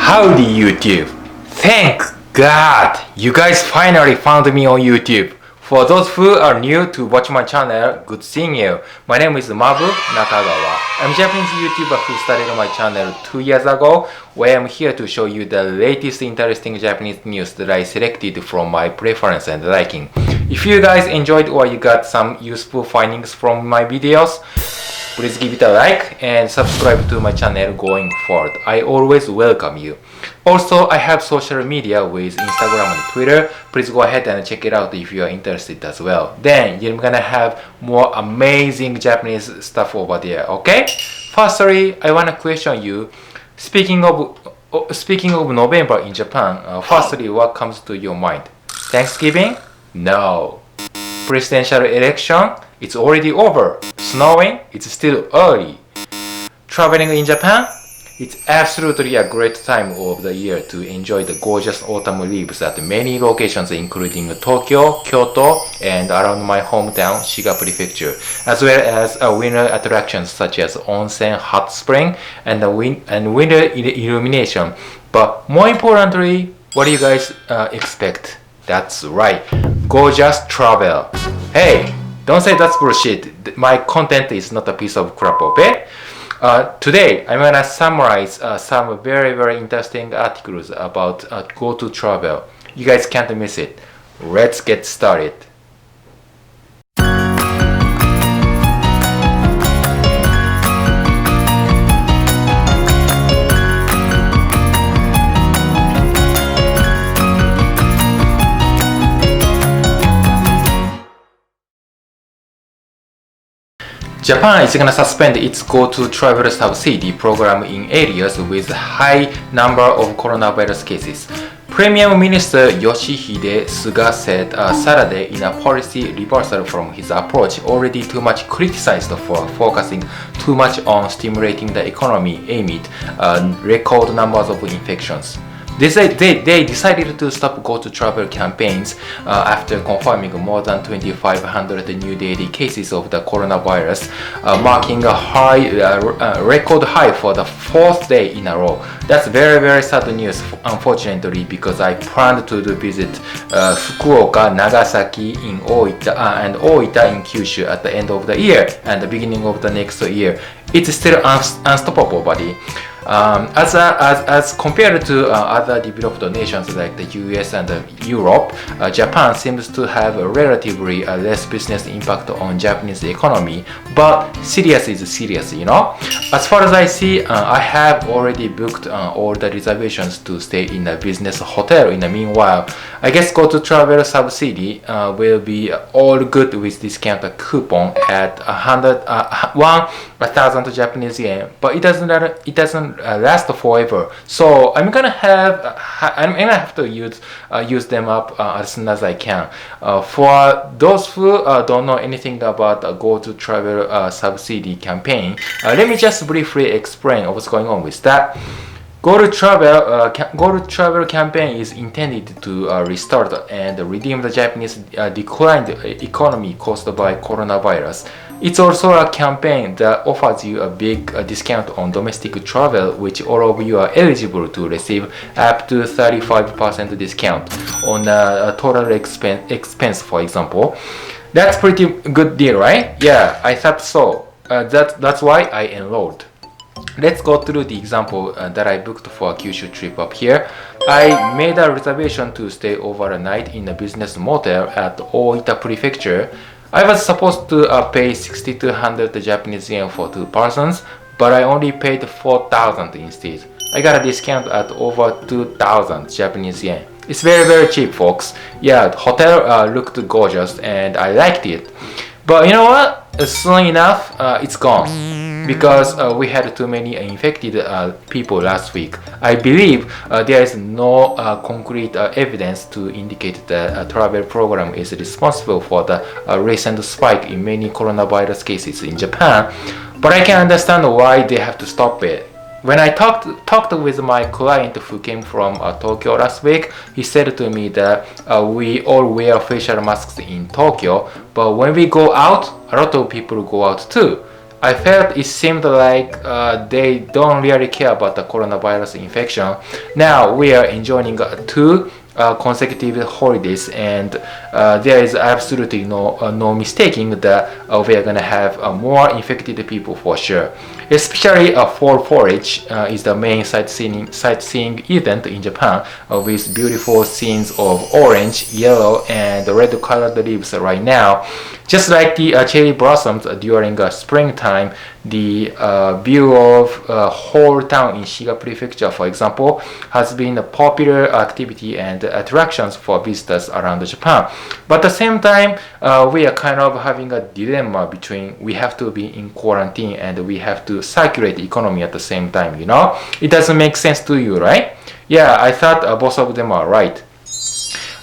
Howdy YouTube! Thank God! You guys finally found me on YouTube. For those who are new to watch my channel, good seeing you. My name is Mabu Nakagawa. I'm a Japanese YouTuber who started my channel 2 years ago, where I'm here to show you the latest interesting Japanese news that I selected from my preference and liking. If you guys enjoyed or you got some useful findings from my videos, please give it a like and subscribe to my channel going forward. I always welcome you. Also, I have social media with Instagram and Twitter. Please go ahead and check it out if you are interested as well. Then you're gonna have more amazing Japanese stuff over there, okay? Firstly, I wanna question you. Speaking of November in Japan, firstly, what comes to your mind? Thanksgiving? No. Presidential election? It's already over. Snowing? It's still early. Traveling in Japan? It's absolutely a great time of the year to enjoy the gorgeous autumn leaves at many locations including Tokyo, Kyoto, and around my hometown, Shiga Prefecture, as well as winter attractions such as onsen hot spring and winter illumination. But more importantly, what do you guys expect? That's right, gorgeous travel. Hey! Don't say that's bullshit. My content is not a piece of crap, okay? Today, I'm gonna summarize some very interesting articles about Go To Travel. You guys can't miss it. Let's get started. Japan is going to suspend its Go To Travel Subsidy program in areas with high number of coronavirus cases. Premium Minister Yoshihide Suga said Saturday in a policy reversal from his approach already too much criticized for focusing too much on stimulating the economy amid record numbers of infections. They decided to stop Go To Travel campaigns after confirming more than 2,500 new daily cases of the coronavirus, marking a record high for the fourth day in a row. That's very sad news, unfortunately, because I planned to visit Fukuoka, Nagasaki in Oita, and Oita in Kyushu at the end of the year and the beginning of the next year. It's still unstoppable, buddy. As compared to other developed nations like the US and Europe, Japan seems to have a relatively less business impact on Japanese economy, but serious is serious, you know. As far as I see, I have already booked all the reservations to stay in a business hotel. In the meanwhile, I guess Go To Travel Subsidy will be all good with discount coupon at 1,000 Japanese yen, but it doesn't last forever. So I'm gonna have to use them up as soon as I can. For those who don't know anything about Go To Travel Subsidy campaign, let me just briefly explain what's going on with that. Go To Travel campaign is intended to restart and redeem the Japanese declined economy caused by coronavirus. It's also a campaign that offers you a big discount on domestic travel, which all of you are eligible to receive up to 35% discount on total expense, for example. That's pretty good deal, right? Yeah, I thought so. That's why I enrolled. Let's go through the example that I booked for a Kyushu trip up here. I made a reservation to stay overnight in a business motel at Oita Prefecture. I was supposed to pay 6,200 Japanese yen for 2 persons, but I only paid 4,000 instead. I got a discount at over 2,000 Japanese yen. It's very cheap, folks. Yeah, the hotel looked gorgeous and I liked it. But you know what? Soon enough, it's gone because we had too many infected people last week. I believe there is no concrete evidence to indicate that a travel program is responsible for the recent spike in many coronavirus cases in Japan, but I can understand why they have to stop it. When I talked with my client who came from Tokyo last week, he said to me that we all wear facial masks in Tokyo, but when we go out, a lot of people go out too. I felt it seemed like they don't really care about the coronavirus infection. Now we are enjoying two consecutive holidays, and there is absolutely no mistaking that we are gonna have more infected people for sure. Especially fall foliage is the main sightseeing event in Japan, with beautiful scenes of orange, yellow, and red colored leaves right now. Just like the cherry blossoms during springtime, the view of whole town in Shiga Prefecture, for example, has been a popular activity and attractions for visitors around Japan. But at the same time, we are kind of having a dilemma between we have to be in quarantine and we have to circulate the economy at the same time, you know? It doesn't make sense to you, right? Yeah, I thought both of them are right.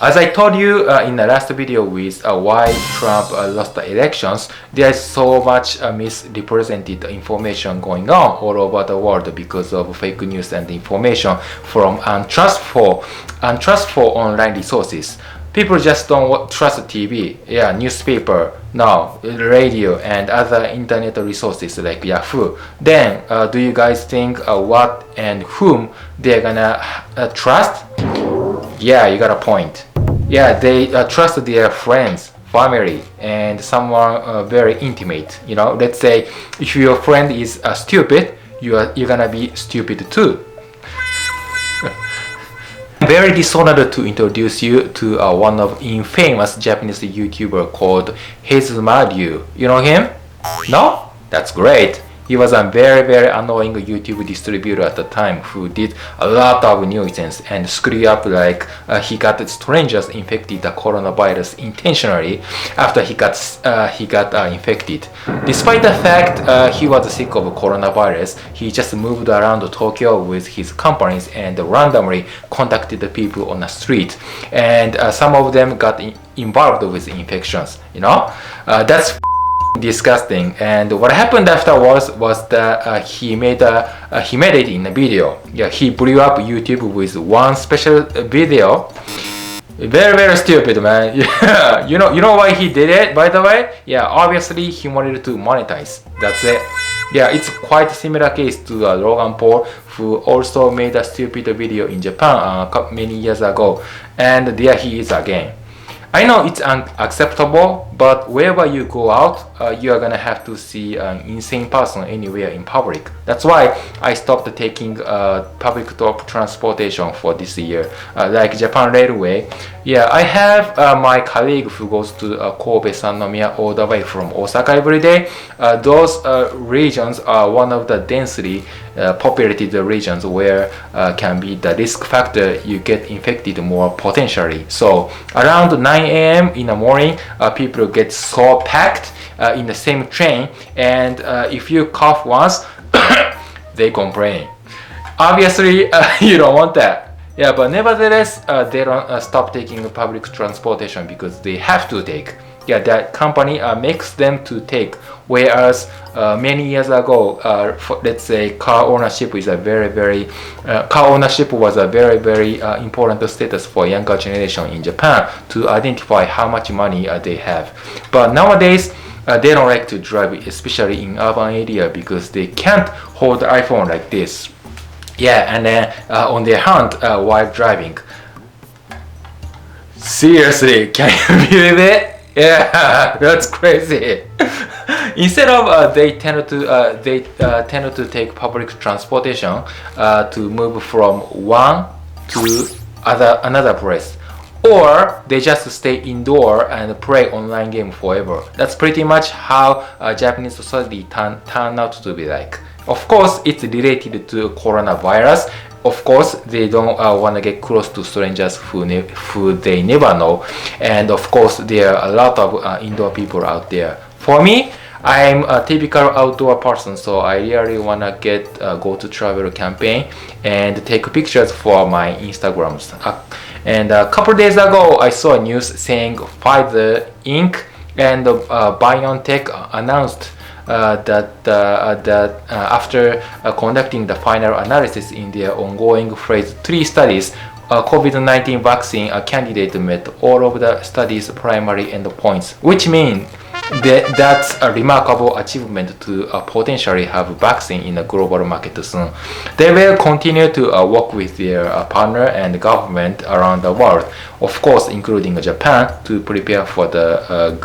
As I told you in the last video with why Trump lost the elections, there is so much misrepresented information going on all over the world because of fake news and information from untrustful online resources. People just don't trust TV, newspaper, no, radio, and other internet resources like Yahoo. Then, do you guys think what and whom they're gonna trust? Yeah, you got a point. Yeah, they trust their friends, family, and someone very intimate. You know, let's say if your friend is stupid, you're gonna be stupid too. Very dishonored to introduce you to one of infamous Japanese YouTuber called Mabu. You know him? No? That's great. He was a very annoying YouTube distributor at the time who did a lot of nuisance and screw up like he got strangers infected the coronavirus intentionally after he got infected. Despite the fact he was sick of coronavirus, he just moved around Tokyo with his companies and randomly contacted the people on the street, and some of them got involved with infections. You know, that's disgusting. And what happened afterwards was that he made it in a video. Yeah, he blew up YouTube with one special video. Very stupid, man. Yeah, you know why he did it, by the way? Yeah, obviously he wanted to monetize. That's it. Yeah, it's quite a similar case to Logan Paul, who also made a stupid video in Japan many years ago, and there he is again. I know it's unacceptable, but wherever you go out, you are gonna have to see an insane person anywhere in public. That's why I stopped taking public transportation for this year, like Japan Railway. Yeah, I have my colleague who goes to Kobe Sannomiya all the way from Osaka every day. Those regions are one of the densely populated regions where can be the risk factor you get infected more potentially. So around 9 a.m. in the morning, people get so packed in the same train, and if you cough once, they complain. Obviously, you don't want that. Yeah, but nevertheless, they don't stop taking public transportation because they have to take. Yeah, that company makes them to take. Whereas many years ago, let's say car ownership was a very important status for younger generation in Japan to identify how much money they have. But nowadays, they don't like to drive, especially in urban area, because they can't hold the iPhone like this. Yeah, and then on their hand while driving. Seriously, can you believe it? Yeah, that's crazy. Instead of they tend to take public transportation to move from one to another place, or they just stay indoor and play online game forever. That's pretty much how Japanese society turn out to be like. Of course, it's related to coronavirus. Of course, they don't want to get close to strangers who they never know. And of course, there are a lot of indoor people out there. For me, I'm a typical outdoor person, so I really want to go to travel campaign and take pictures for my Instagrams. And a couple days ago, I saw a news saying Pfizer Inc. and BioNTech announced that after conducting the final analysis in their ongoing phase 3 studies, COVID-19 vaccine candidate met all of the study's primary endpoints, which means that's a remarkable achievement to potentially have vaccine in the global market soon. They will continue to work with their partner and government around the world, of course, including Japan, to prepare for the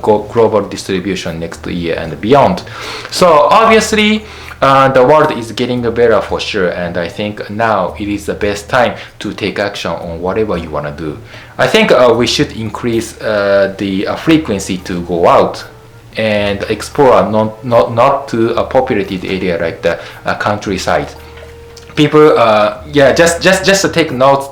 global distribution next year and beyond. So obviously, the world is getting better for sure, and I think now it is the best time to take action on whatever you want to do. I think we should increase the frequency to go out and explore not to a populated area like the countryside. People, just to take notes.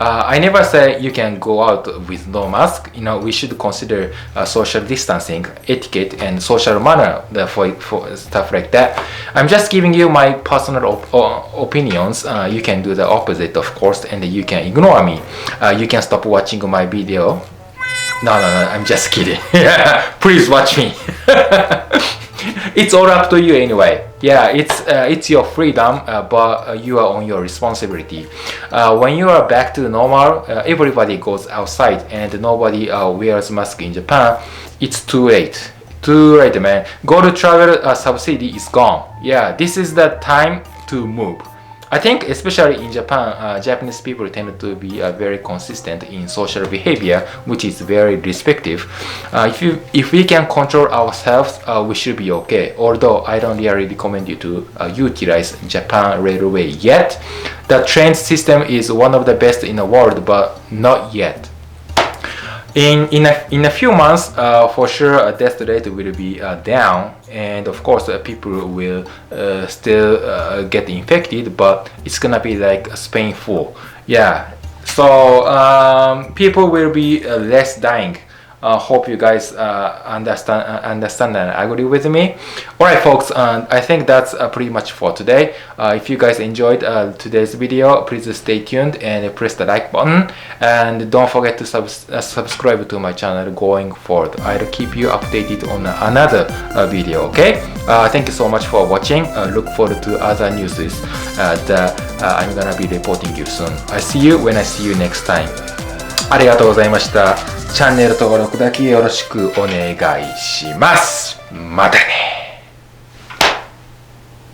I never say you can go out with no mask. We should consider social distancing, etiquette, and social manner for stuff like that. I'm just giving you my personal opinions. You can do the opposite, of course, and you can ignore me. You can stop watching my video. No, I'm just kidding. Please watch me. It's all up to you anyway. Yeah, it's your freedom, but you are on your responsibility. When you are back to normal, everybody goes outside and nobody wears mask in Japan. It's too late. Too late, man. Go to travel subsidy is gone. Yeah, this is the time to move. I think especially in Japan, Japanese people tend to be very consistent in social behavior, which is very respective. If we can control ourselves, we should be okay. Although I don't really recommend you to utilize Japan Railway yet. The train system is one of the best in the world, but not yet. In a few months, for sure, death rate will be down, and of course, people will still get infected, but it's gonna be like Spain flu. Yeah, so people will be less dying. Hope you guys understand and agree with me. Alright folks, I think that's pretty much for today. If you guys enjoyed today's video, please stay tuned and press the like button, and don't forget to subscribe to my channel going forward. I'll keep you updated on another video, okay? Thank you so much for watching. Look forward to other news that I'm gonna be reporting you soon. I see you when I see you next time. ありがとうございました。チャンネル登録だけよろしくお願いします。またね。